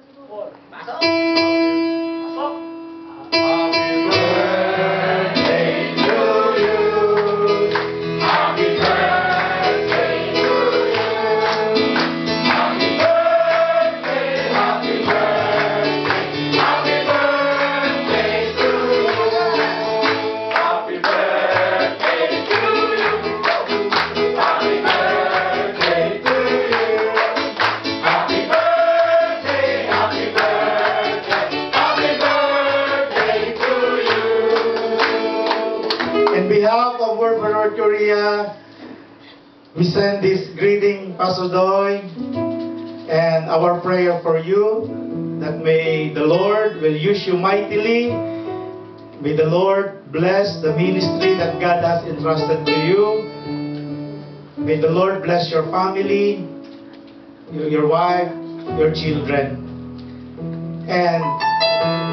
Masok! Masok! Happy birthday to you. Happy birthday to you. Happy birthday, happy birthday, happy birthday to you. Happy birthday to you. Happy birthday to you. Happy birthday, happy birthday, happy birthday to you. In behalf of Word for North Korea, we send this greeting, Pastor Doy, and our prayer for you, that may the Lord will use you mightily. May the Lord bless the ministry that God has entrusted to you. May the Lord bless your family, your wife, your children. And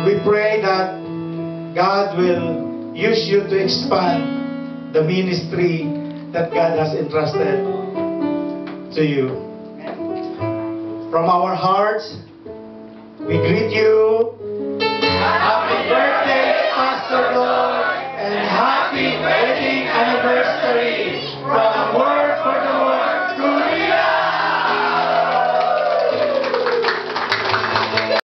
we pray that God will use you to expand the ministry that God has entrusted to you. From our hearts, we greet you. Happy birthday, Pastor Lord, and happy wedding anniversary.